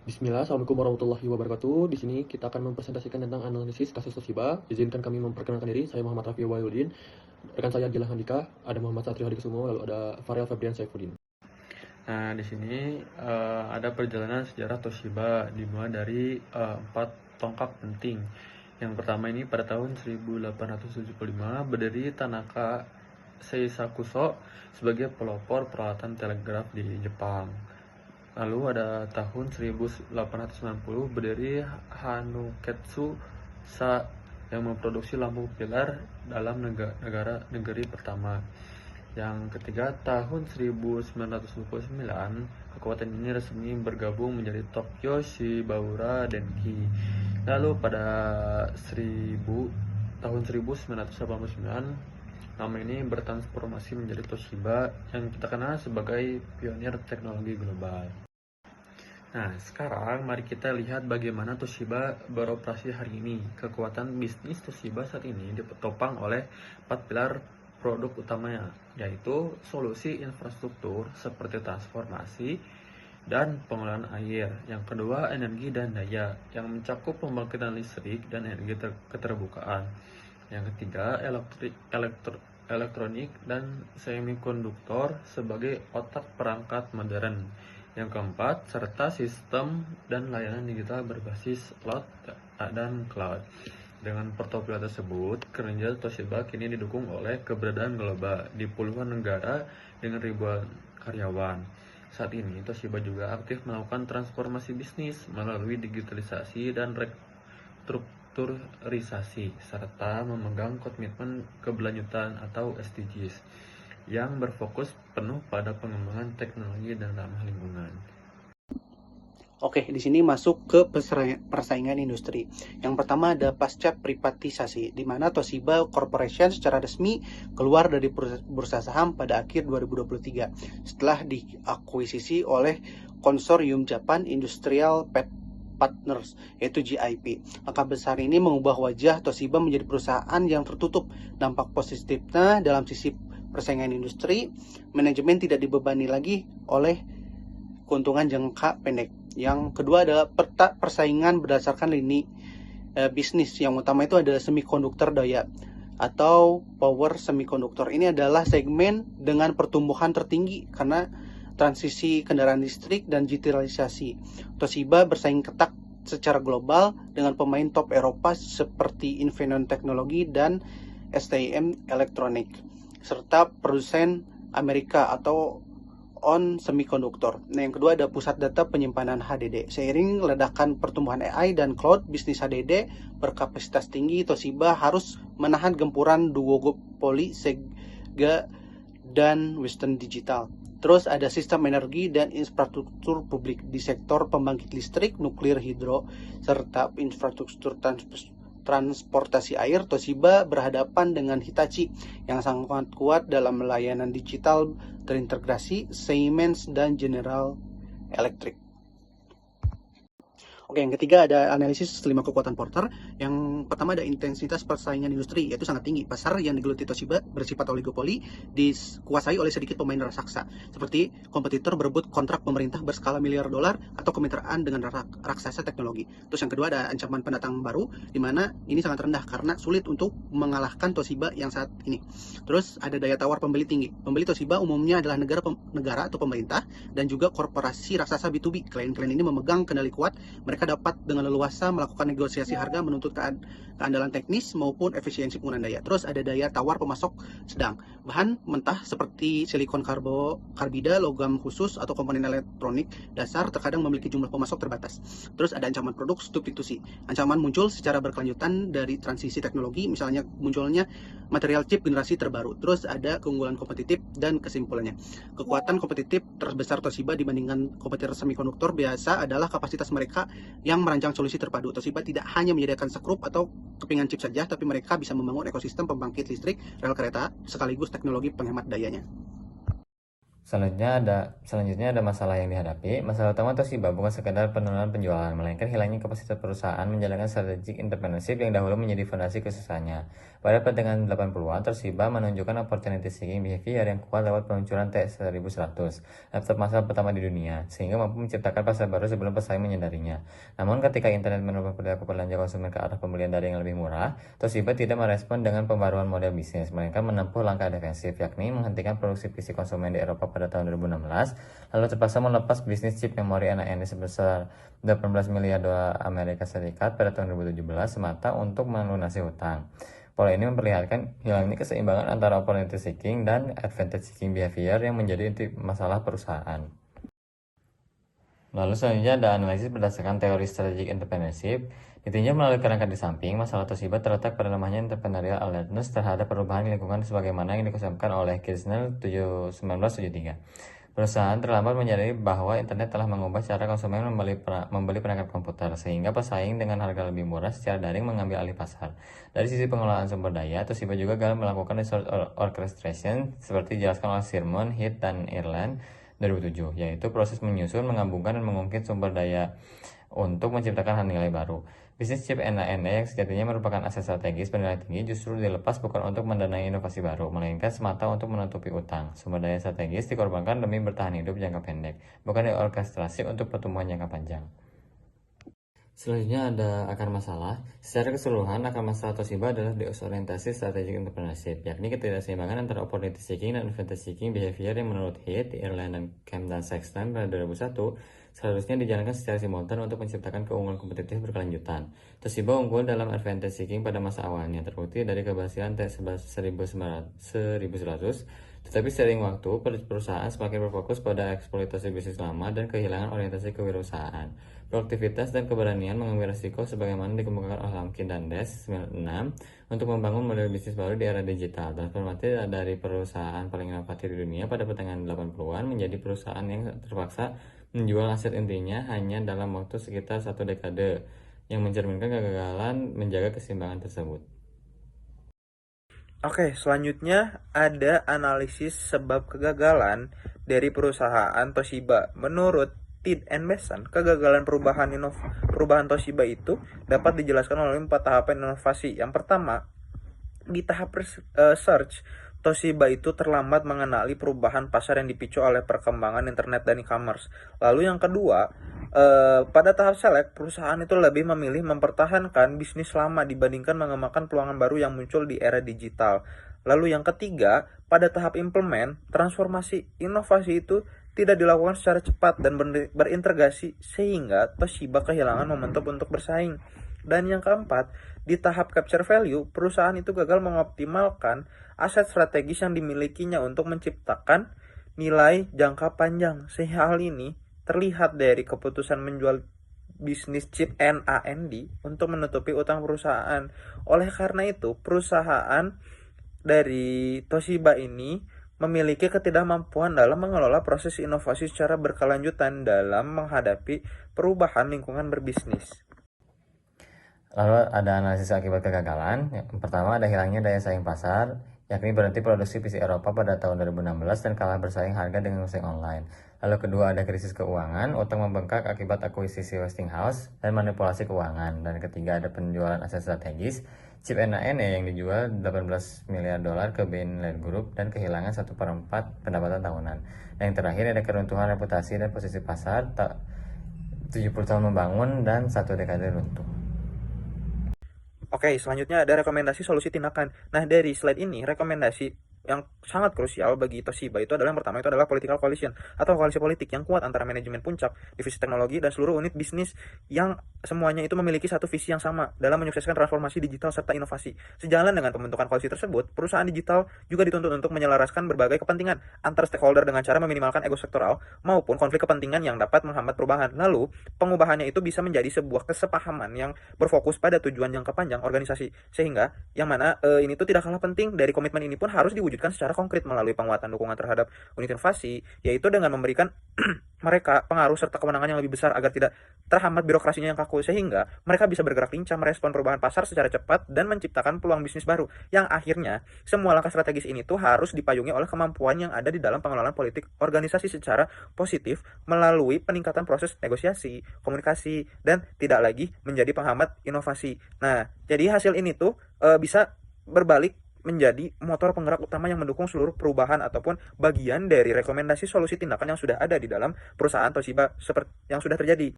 Bismillah, Assalamualaikum warahmatullahi wabarakatuh. Di sini kita akan mempresentasikan tentang analisis kasus Toshiba. Izinkan kami memperkenalkan diri, saya Muhammad Rafi Wahyudin. Rekan saya Gilang Handika, ada Muhammad Satrio Hadikusumo, lalu ada Farel Febrian Saifuddin. Nah, di sini ada perjalanan sejarah Toshiba dimulai dari 4 tonggak penting. Yang pertama ini pada tahun 1875 berdiri Tanaka Seisakuso sebagai pelopor peralatan telegraf di Jepang. Lalu ada tahun 1890 berdiri Hanuketsu Sa yang memproduksi lampu pilar dalam negeri pertama. Yang ketiga, tahun 1929, kekuatan ini resmi bergabung menjadi Tokyo Shibaura Denki. Lalu pada tahun 1989, nama ini bertransformasi menjadi Toshiba yang kita kenal sebagai pionir teknologi global. Nah, sekarang mari kita lihat bagaimana Toshiba beroperasi hari ini. Kekuatan bisnis Toshiba saat ini ditopang oleh 4 pilar produk utamanya, yaitu solusi infrastruktur seperti transformasi dan pengelolaan air. Yang kedua, energi dan daya yang mencakup pembangkitan listrik dan energi keterbukaan. Yang ketiga, elektronik dan semikonduktor sebagai otak perangkat modern. Yang keempat, serta sistem dan layanan digital berbasis cloud dan cloud. Dengan portofolio tersebut, kinerja Toshiba kini didukung oleh keberadaan global di puluhan negara dengan ribuan karyawan. Saat ini, Toshiba juga aktif melakukan transformasi bisnis melalui digitalisasi dan restrukturisasi, serta memegang komitmen keberlanjutan atau SDGs yang berfokus penuh pada pengembangan teknologi dan ramah lingkungan. Oke, di sini masuk ke persaingan industri. Yang pertama ada pasca privatisasi, di mana Toshiba Corporation secara resmi keluar dari bursa saham pada akhir 2023 setelah diakuisisi oleh konsorsium Japan Industrial Partners, yaitu GIP. Langkah besar ini mengubah wajah Toshiba menjadi perusahaan yang tertutup. Dampak positifnya dalam sisi persaingan industri, manajemen tidak dibebani lagi oleh keuntungan jangka pendek. Yang kedua adalah persaingan berdasarkan lini bisnis. Yang utama itu adalah semikonduktor daya atau power semikonduktor. Ini adalah segmen dengan pertumbuhan tertinggi karena transisi kendaraan listrik dan digitalisasi. Toshiba bersaing ketat secara global dengan pemain top Eropa seperti Infineon Technology dan STM Electronic, serta produsen Amerika atau On Semiconductor. Nah, yang kedua ada pusat data penyimpanan HDD. Seiring ledakan pertumbuhan AI dan cloud, bisnis HDD berkapasitas tinggi, Toshiba harus menahan gempuran duopoli Sega dan Western Digital. Terus ada sistem energi dan infrastruktur publik di sektor pembangkit listrik, nuklir, hidro, serta infrastruktur transportasi air. Toshiba berhadapan dengan Hitachi yang sangat kuat dalam layanan digital terintegrasi, Siemens dan General Electric. Oke, yang ketiga ada analisis 5 kekuatan Porter. Yang pertama ada intensitas persaingan industri, yaitu sangat tinggi. Pasar yang digeluti Toshiba bersifat oligopoli, dikuasai oleh sedikit pemain raksasa, seperti kompetitor berebut kontrak pemerintah berskala miliar dolar atau kemitraan dengan raksasa teknologi. Terus yang kedua ada ancaman pendatang baru, di mana ini sangat rendah karena sulit untuk mengalahkan Toshiba yang saat ini. Terus ada daya tawar pembeli tinggi. Pembeli Toshiba umumnya adalah negara atau pemerintah dan juga korporasi raksasa B2B. Klien-klien ini memegang kendali kuat. Mereka dapat dengan leluasa melakukan negosiasi harga, menuntut keandalan teknis maupun efisiensi penggunaan daya. Terus ada daya tawar pemasok sedang. Bahan mentah seperti silikon karbida, logam khusus, atau komponen elektronik dasar terkadang memiliki jumlah pemasok terbatas. Terus ada ancaman produk substitusi. Ancaman muncul secara berkelanjutan dari transisi teknologi, misalnya munculnya material chip generasi terbaru. Terus ada keunggulan kompetitif dan kesimpulannya. Kekuatan kompetitif terbesar Toshiba dibandingkan kompetitor semikonduktor biasa adalah kapasitas mereka yang merancang solusi terpadu. Toshiba tidak hanya menyediakan sekrup atau kepingan chip saja, tapi mereka bisa membangun ekosistem pembangkit listrik, rel kereta, sekaligus teknologi penghemat dayanya. Selanjutnya ada masalah yang dihadapi. Masalah utama Toshiba bukan sekedar penurunan penjualan, melainkan hilangnya kapasitas perusahaan menjalankan strategic entrepreneurship yang dahulu menjadi fondasi kesuksesannya. Pada pertengahan 80-an, Toshiba menunjukkan opportunity seeking behavior yang kuat lewat peluncuran T1100, laptop massal pertama di dunia, sehingga mampu menciptakan pasar baru sebelum pesaing menyadarinya. Namun ketika internet merubah perilaku belanja konsumen ke arah pembelian daring yang lebih murah, Toshiba tidak merespon dengan pembaruan model bisnis, melainkan menempuh langkah defensif, yakni menghentikan produksi PC konsumen di Eropa pada tahun 2016, lalu terpaksa melepas bisnis chip memori NAND sebesar 18 miliar dolar Amerika Serikat pada tahun 2017 semata untuk melunasi hutang. Pola ini memperlihatkan hilangnya keseimbangan antara opportunity seeking dan advantage seeking behavior yang menjadi inti masalah perusahaan. Lalu selanjutnya ada analisis berdasarkan teori strategic entrepreneurship. Ditinjau melalui kerangka di samping, masalah Toshiba terletak pada lemahnya entrepreneurial alertness terhadap perubahan lingkungan sebagaimana yang dikonsepkan oleh Kirchner 1973. Perusahaan terlambat menyadari bahwa internet telah mengubah cara konsumen membeli perangkat komputer, sehingga pesaing dengan harga lebih murah secara daring mengambil alih pasar. Dari sisi pengelolaan sumber daya, Toshiba juga gagal melakukan resource orchestration seperti dijelaskan oleh Simon, Heath, dan Ireland 2007, yaitu proses menyusun, menggabungkan, dan mengungkit sumber daya untuk menciptakan nilai baru. Bisnis chip NAND yang sejatinya merupakan aset strategis bernilai tinggi justru dilepas bukan untuk mendanai inovasi baru, melainkan semata untuk menutupi utang. Sumber daya strategis dikorbankan demi bertahan hidup jangka pendek, bukan diorkestrasi untuk pertumbuhan jangka panjang. Selanjutnya ada akar masalah. Secara keseluruhan, akar masalah Toshiba adalah disorientasi strategic entrepreneurship, yakni ketidakseimbangan antara opportunity seeking dan advantage seeking behavior yang menurut Heath, Ireland, dan Kemp dan Sexton pada 2001 seharusnya dijalankan secara simultan untuk menciptakan keunggulan kompetitif berkelanjutan. Toshiba unggul dalam advantage seeking pada masa awalnya, terbukti dari keberhasilan T1100, tetapi seiring waktu, perusahaan semakin berfokus pada eksploitasi bisnis lama dan kehilangan orientasi kewirausahaan, proaktivitas, dan keberanian mengambil risiko sebagaimana dikemukakan oleh Lamkin dan Des 96 untuk membangun model bisnis baru di era digital. Transformasi dari perusahaan paling inovatif di dunia pada pertengahan 80-an menjadi perusahaan yang terpaksa menjual aset intinya hanya dalam waktu sekitar 1 dekade, yang mencerminkan kegagalan menjaga keseimbangan tersebut. Oke, selanjutnya ada analisis sebab kegagalan dari perusahaan Toshiba. Menurut Tid and Mason, kegagalan perubahan Toshiba itu dapat dijelaskan melalui 4 tahapan inovasi. Yang pertama, di tahap search, Toshiba itu terlambat mengenali perubahan pasar yang dipicu oleh perkembangan internet dan e-commerce. Lalu yang kedua, pada tahap select, perusahaan itu lebih memilih mempertahankan bisnis lama dibandingkan mengembangkan peluang baru yang muncul di era digital. Lalu yang ketiga, pada tahap implement, transformasi inovasi itu tidak dilakukan secara cepat dan berintegrasi sehingga Toshiba kehilangan momentum untuk bersaing. Dan yang keempat, di tahap capture value, perusahaan itu gagal mengoptimalkan aset strategis yang dimilikinya untuk menciptakan nilai jangka panjang. Sehingga hal ini terlihat dari keputusan menjual bisnis chip NAND untuk menutupi utang perusahaan. Oleh karena itu, perusahaan dari Toshiba ini memiliki ketidakmampuan dalam mengelola proses inovasi secara berkelanjutan dalam menghadapi perubahan lingkungan berbisnis. Lalu ada analisis akibat kegagalan. Yang pertama ada hilangnya daya saing pasar, yakni berhenti produksi PC Eropa pada tahun 2016 dan kalah bersaing harga dengan pesaing online. Lalu kedua ada krisis keuangan, utang membengkak akibat akuisisi Westinghouse dan manipulasi keuangan. Dan ketiga ada penjualan aset strategis, chip NAND yang dijual 18 miliar dolar ke Bain Group dan kehilangan 1/4 pendapatan tahunan. Dan yang terakhir ada keruntuhan reputasi dan posisi pasar, 70 tahun membangun dan 1 dekade runtuh. Oke, selanjutnya ada rekomendasi solusi tindakan. Nah, dari slide ini, rekomendasi yang sangat krusial bagi Toshiba itu adalah yang pertama itu adalah political coalition atau koalisi politik yang kuat antara manajemen puncak, divisi teknologi, dan seluruh unit bisnis yang semuanya itu memiliki satu visi yang sama dalam menyukseskan transformasi digital serta inovasi. Sejalan dengan pembentukan koalisi tersebut, perusahaan digital juga dituntut untuk menyelaraskan berbagai kepentingan antar stakeholder dengan cara meminimalkan ego sektoral maupun konflik kepentingan yang dapat menghambat perubahan. Lalu, pengubahannya itu bisa menjadi sebuah kesepahaman yang berfokus pada tujuan jangka panjang organisasi, sehingga yang mana ini tuh tidak kalah penting dari komitmen ini pun harus diwujudkan secara konkret melalui penguatan dukungan terhadap unit inovasi, yaitu dengan memberikan mereka pengaruh serta kewenangan yang lebih besar agar tidak terhambat birokrasinya yang kaku. perilaku sehingga mereka bisa bergerak lincah merespon perubahan pasar secara cepat dan menciptakan peluang bisnis baru yang akhirnya semua langkah strategis ini tuh harus dipayungi oleh kemampuan yang ada di dalam pengelolaan politik organisasi secara positif melalui peningkatan proses negosiasi, komunikasi, dan tidak lagi menjadi penghambat inovasi. Nah, jadi hasil ini tuh bisa berbalik menjadi motor penggerak utama yang mendukung seluruh perubahan ataupun bagian dari rekomendasi solusi tindakan yang sudah ada di dalam perusahaan Toshiba seperti yang sudah terjadi.